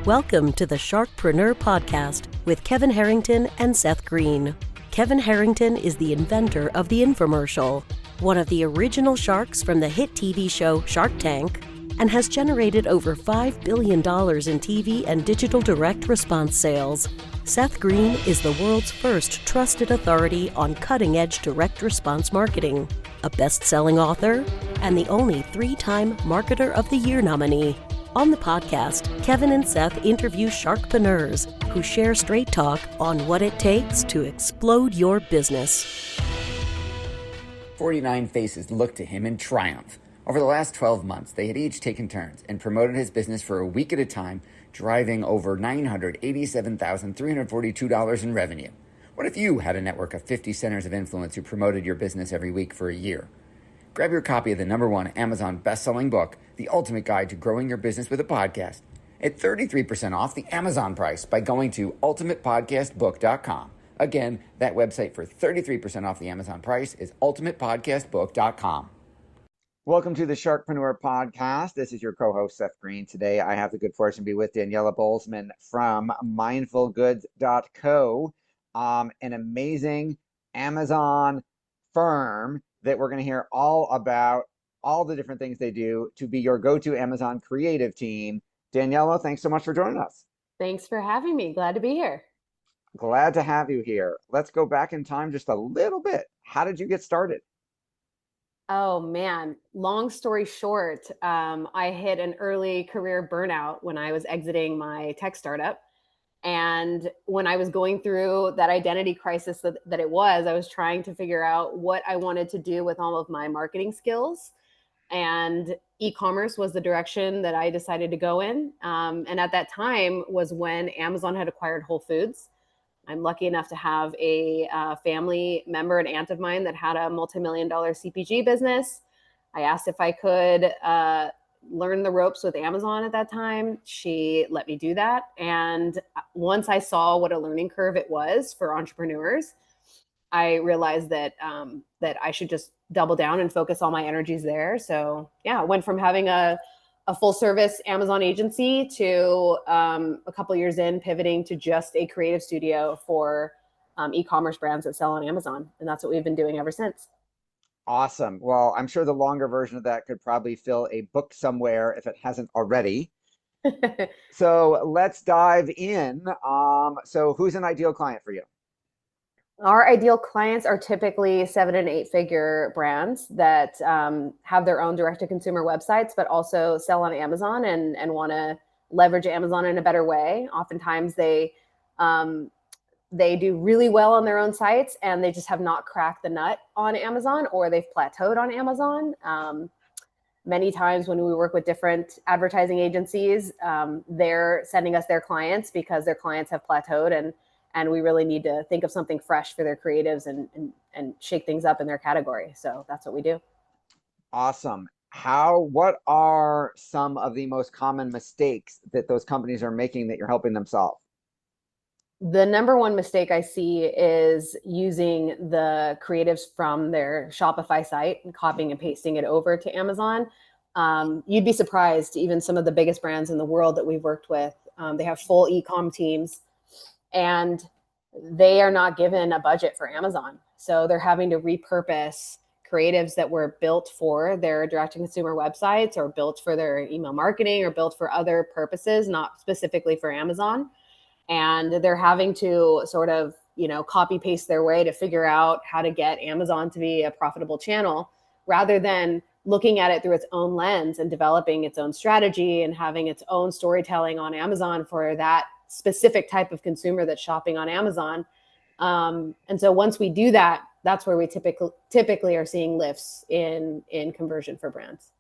Welcome to the Sharkpreneur Podcast with Kevin Harrington and Seth Green. Kevin Harrington is the inventor of the infomercial, one of the original sharks from the hit TV show Shark Tank, and has generated over $5 billion in TV and digital direct response sales. Seth Green is the world's first trusted authority on cutting-edge direct response marketing, a best-selling author, and the only 3-time Marketer of the Year nominee. On the podcast, Kevin and Seth interview sharkpreneurs who share straight talk on what it takes to explode your business. 49 faces looked to him in triumph. Over the last 12 months, they had each taken turns and promoted his business for a week at a time, driving over $987,342 in revenue. What if you had a network of 50 centers of influence who promoted your business every week for a year? Grab your copy of the #1 Amazon best-selling book, The Ultimate Guide to Growing Your Business with a Podcast, at 33% off the Amazon price by going to ultimatepodcastbook.com. Again, that website for 33% off the Amazon price is ultimatepodcastbook.com. Welcome to the Sharkpreneur Podcast. This is your co-host, Seth Green. Today, I have the good fortune to be with Daniela Bolzman from mindfulgoods.co, an amazing Amazon firm that we're going to hear all about, all the different things they do to be your go-to Amazon creative team. Daniela, thanks so much for joining us. Thanks for having me. Glad to be here. Glad to have you here. Let's go back in time just a little bit. How did you get started? Oh man, long story short, I hit an early career burnout when I was exiting my tech startup. And when I was going through that identity crisis that it was, I was trying to figure out what I wanted to do with all of my marketing skills. And e-commerce was the direction that I decided to go in. And at that time was when Amazon had acquired Whole Foods. I'm lucky enough to have a family member, an aunt of mine that had a multi-million-dollar CPG business. I asked if I could learn the ropes with Amazon at that time. She let me do that. And once I saw what a learning curve it was for entrepreneurs, I realized that that I should just double down and focus all my energies there. So yeah, I went from having a full service Amazon agency to a couple years in pivoting to just a creative studio for e-commerce brands that sell on Amazon. And that's what we've been doing ever since. Awesome. Well, I'm sure the longer version of that could probably fill a book somewhere if it hasn't already. So let's dive in. So who's an ideal client for you? Our ideal clients are typically 7- and 8-figure brands that have their own direct-to-consumer websites, but also sell on Amazon and want to leverage Amazon in a better way. Oftentimes they do really well on their own sites and they just have not cracked the nut on Amazon, or they've plateaued on Amazon. Many times when we work with different advertising agencies, they're sending us their clients because their clients have plateaued and we really need to think of something fresh for their creatives and shake things up in their category. So that's what we do. Awesome. What are some of the most common mistakes that those companies are making that you're helping them solve? The #1 mistake I see is using the creatives from their Shopify site and copying and pasting it over to Amazon. You'd be surprised, even some of the biggest brands in the world that we've worked with, they have full e-com teams and they are not given a budget for Amazon. So they're having to repurpose creatives that were built for their direct-to-consumer websites or built for their email marketing or built for other purposes, not specifically for Amazon. And they're having to sort of, copy paste their way to figure out how to get Amazon to be a profitable channel rather than looking at it through its own lens and developing its own strategy and having its own storytelling on Amazon for that specific type of consumer that's shopping on Amazon. And so once we do that, that's where we typically are seeing lifts in conversion for brands.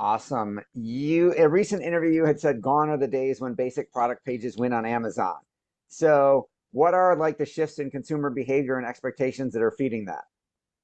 Awesome. A recent interview, you had said gone are the days when basic product pages win on Amazon. So what are like the shifts in consumer behavior and expectations that are feeding that?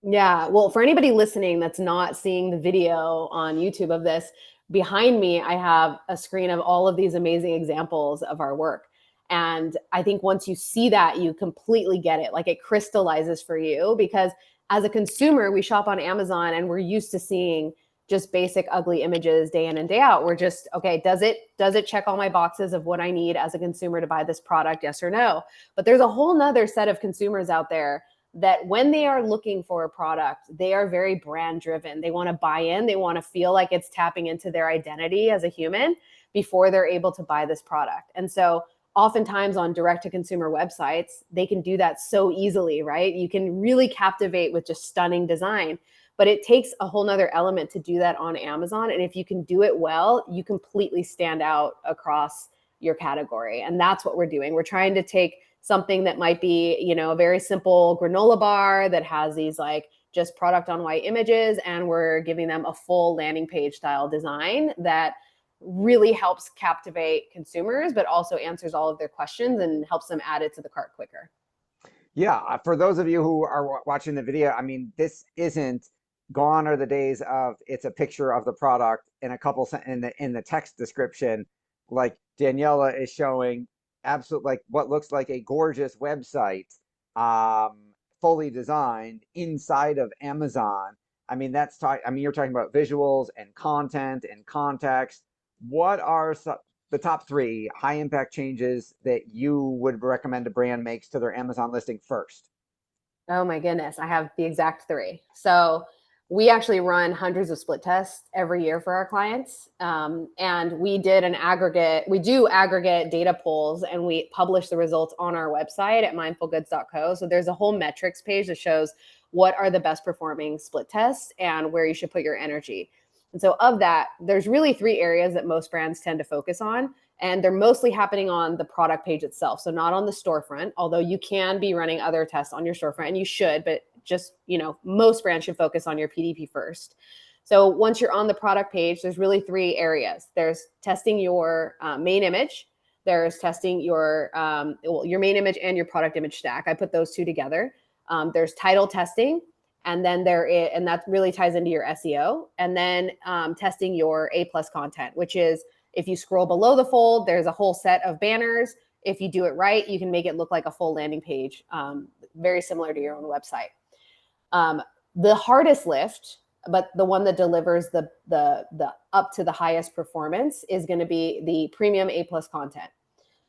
Yeah, well, for anybody listening that's not seeing the video on YouTube of this, behind me, I have a screen of all of these amazing examples of our work. And I think once you see that, you completely get it. Like it crystallizes for you because as a consumer, we shop on Amazon and we're used to seeing just basic ugly images day in and day out. We're just, okay, does it check all my boxes of what I need as a consumer to buy this product? Yes or no? But there's a whole nother set of consumers out there that when they are looking for a product, they are very brand driven. They want to buy in. They want to feel like it's tapping into their identity as a human before they're able to buy this product. And so oftentimes on direct to consumer websites, they can do that so easily, right? You can really captivate with just stunning design, but it takes a whole nother element to do that on Amazon. And if you can do it well, you completely stand out across your category. And that's what we're doing. We're trying to take something that might be, a very simple granola bar that has these like just product on white images, and we're giving them a full landing page style design that really helps captivate consumers, but also answers all of their questions and helps them add it to the cart quicker. Yeah, for those of you who are watching the video, I mean, this isn't gone are the days of it's a picture of the product and a couple in the text description, like Daniela is showing, absolute like what looks like a gorgeous website, fully designed inside of Amazon. I mean, you're talking about visuals and content and context. What are the top 3 high impact changes that you would recommend a brand makes to their Amazon listing first? Oh my goodness, I have the exact 3. So we actually run hundreds of split tests every year for our clients. And we do aggregate data polls, and we publish the results on our website at mindfulgoods.co. So there's a whole metrics page that shows what are the best performing split tests and where you should put your energy. And so of that, there's really 3 areas that most brands tend to focus on. And they're mostly happening on the product page itself. So not on the storefront, although you can be running other tests on your storefront, and you should, but just, most brands should focus on your PDP first. So once you're on the product page, there's really 3 areas. There's testing your main image. There's testing your main image and your product image stack. I put those 2 together. There's title testing, and then and that really ties into your SEO. And then testing your A+ content, which is, if you scroll below the fold, there's a whole set of banners. If you do it right, you can make it look like a full landing page, very similar to your own website. The hardest lift, but the one that delivers the up to the highest performance, is going to be the premium A+ content.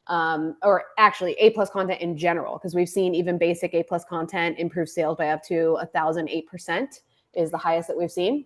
Or actually A+ content in general, because we've seen even basic A+ content improve sales by up to 1,008% is the highest that we've seen.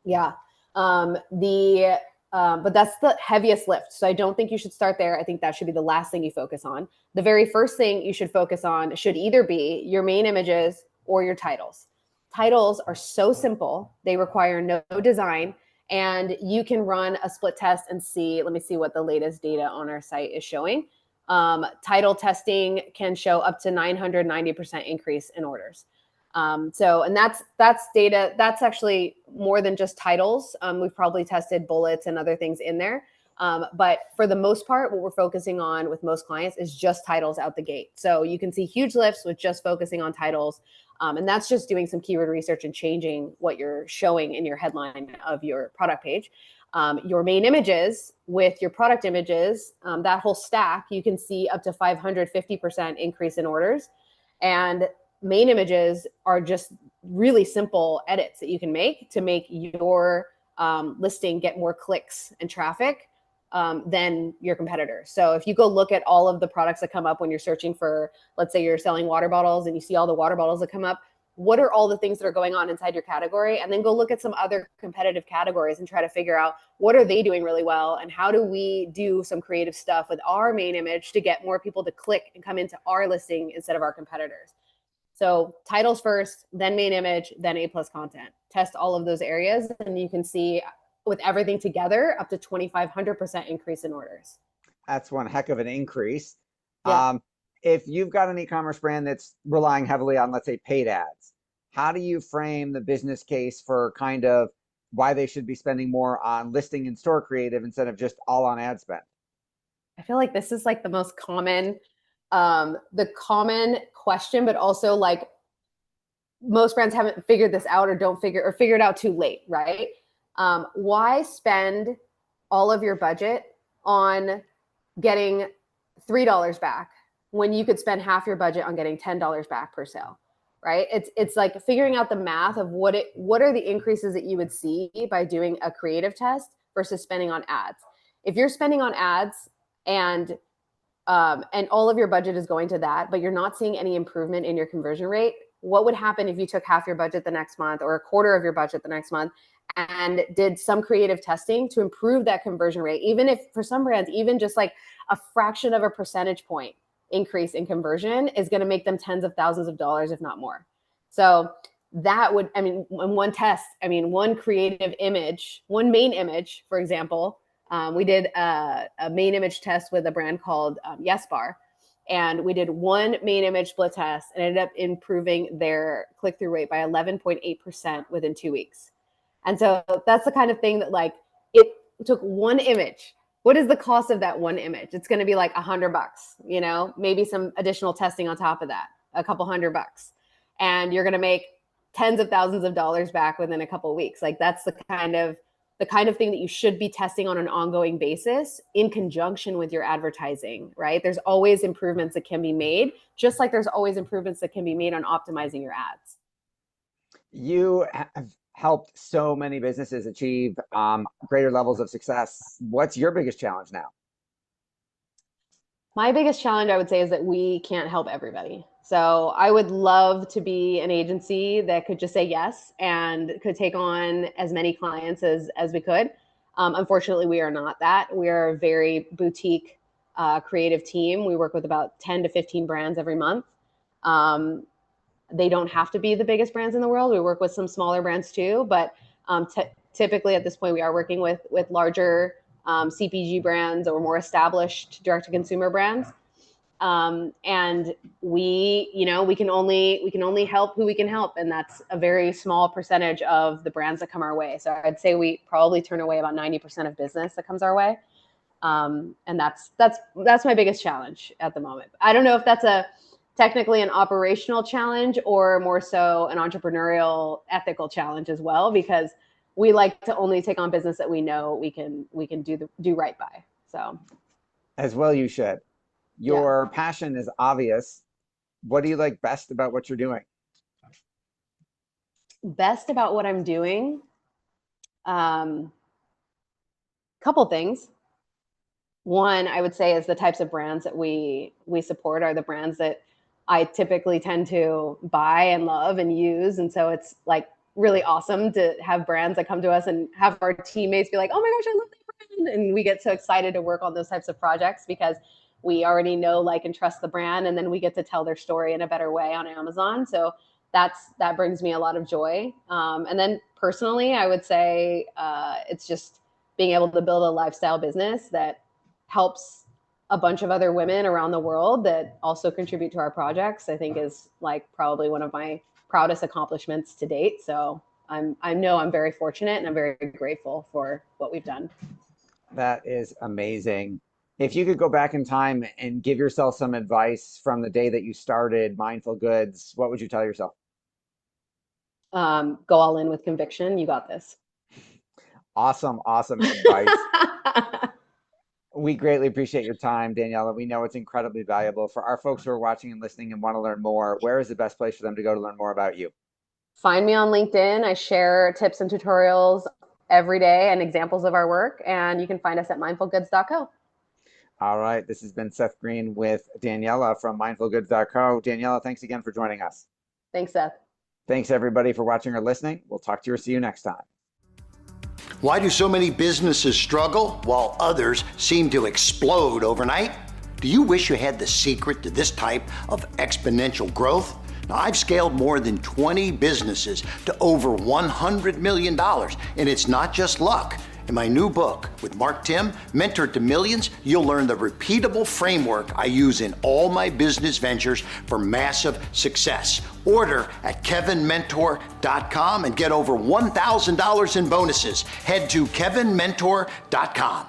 Yeah. But that's the heaviest lift. So I don't think you should start there. I think that should be the last thing you focus on. The very first thing you should focus on should either be your main images or your titles. Titles are so simple. They require no design, and you can run a split test and see. Let me see what the latest data on our site is showing. Title testing can show up to 990% increase in orders. And that's data. That's actually more than just titles. We've probably tested bullets and other things in there. But for the most part, what we're focusing on with most clients is just titles out the gate. So you can see huge lifts with just focusing on titles. And that's just doing some keyword research and changing what you're showing in your headline of your product page. Your main images with your product images, that whole stack, you can see up to 550% increase in orders. And main images are just really simple edits that you can make to make your listing get more clicks and traffic than your competitors. So if you go look at all of the products that come up when you're searching for, let's say you're selling water bottles and you see all the water bottles that come up, what are all the things that are going on inside your category? And then go look at some other competitive categories and try to figure out what are they doing really well, and how do we do some creative stuff with our main image to get more people to click and come into our listing instead of our competitors. So titles first, then main image, then A+ content. Test all of those areas, and you can see with everything together up to 2,500% increase in orders. That's one heck of an increase. Yeah. If you've got an e-commerce brand that's relying heavily on, let's say, paid ads, how do you frame the business case for kind of why they should be spending more on listing and store creative instead of just all on ad spend? I feel like this is like the most common, the common question, but also like most brands haven't figured this out or figure it out too late, right? Why spend all of your budget on getting $3 back when you could spend half your budget on getting $10 back per sale? right? It's like figuring out the math of what are the increases that you would see by doing a creative test versus spending on ads. If you're spending on ads and all of your budget is going to that, but you're not seeing any improvement in your conversion rate, what would happen if you took half your budget the next month or a quarter of your budget the next month and did some creative testing to improve that conversion rate? Even if for some brands, even just like a fraction of a percentage point increase in conversion is going to make them tens of thousands of dollars, if not more. So that would, in one test, one creative image, one main image, for example, we did a main image test with a brand called Yes Bar. And we did one main image split test and ended up improving their click-through rate by 11.8% within 2 weeks. And so that's the kind of thing that, like, it took one image. What is the cost of that one image? It's going to be like $100, maybe some additional testing on top of that, a couple $100. And you're going to make tens of thousands of dollars back within a couple of weeks. Like, that's the kind of thing that you should be testing on an ongoing basis in conjunction with your advertising, right? There's always improvements that can be made, just like there's always improvements that can be made on optimizing your ads. You have helped so many businesses achieve greater levels of success. What's your biggest challenge now? My biggest challenge, I would say, is that we can't help everybody. So I would love to be an agency that could just say yes and could take on as many clients as we could. Unfortunately, we are not that. We are a very boutique creative team. We work with about 10 to 15 brands every month. They don't have to be the biggest brands in the world. We work with some smaller brands too, but typically at this point, we are working with larger CPG brands or more established direct-to-consumer brands. And we can only help who we can help. And that's a very small percentage of the brands that come our way. So I'd say we probably turn away about 90% of business that comes our way. And that's my biggest challenge at the moment. I don't know if that's technically an operational challenge or more so an entrepreneurial ethical challenge as well, because we like to only take on business that we know we can do right by. So as well, you should. Your passion is obvious. What do you like best about what you're doing? Best about what I'm doing? Couple things. One, I would say, is the types of brands that we support are the brands that I typically tend to buy and love and use. And so it's like really awesome to have brands that come to us and have our teammates be like, oh my gosh, I love that brand. And we get so excited to work on those types of projects because we already know, like, and trust the brand. And then we get to tell their story in a better way on Amazon. So that brings me a lot of joy. And then personally, I would say it's just being able to build a lifestyle business that helps a bunch of other women around the world that also contribute to our projects, I think is like probably one of my proudest accomplishments to date. So I know I'm very fortunate and I'm very grateful for what we've done. That is amazing. If you could go back in time and give yourself some advice from the day that you started Mindful Goods, what would you tell yourself? Go all in with conviction. You got this. Awesome advice. We greatly appreciate your time, Daniela. We know it's incredibly valuable. For our folks who are watching and listening and want to learn more, where is the best place for them to go to learn more about you? Find me on LinkedIn. I share tips and tutorials every day and examples of our work. And you can find us at mindfulgoods.co. All right. This has been Seth Green with Daniela from mindfulgoods.co. Daniela, thanks again for joining us. Thanks, Seth. Thanks, everybody, for watching or listening. We'll talk to you or see you next time. Why do so many businesses struggle while others seem to explode overnight? Do you wish you had the secret to this type of exponential growth? Now, I've scaled more than 20 businesses to over $100 million, and it's not just luck. In my new book with Mark Tim, Mentor to Millions, you'll learn the repeatable framework I use in all my business ventures for massive success. Order at kevinmentor.com and get over $1,000 in bonuses. Head to kevinmentor.com.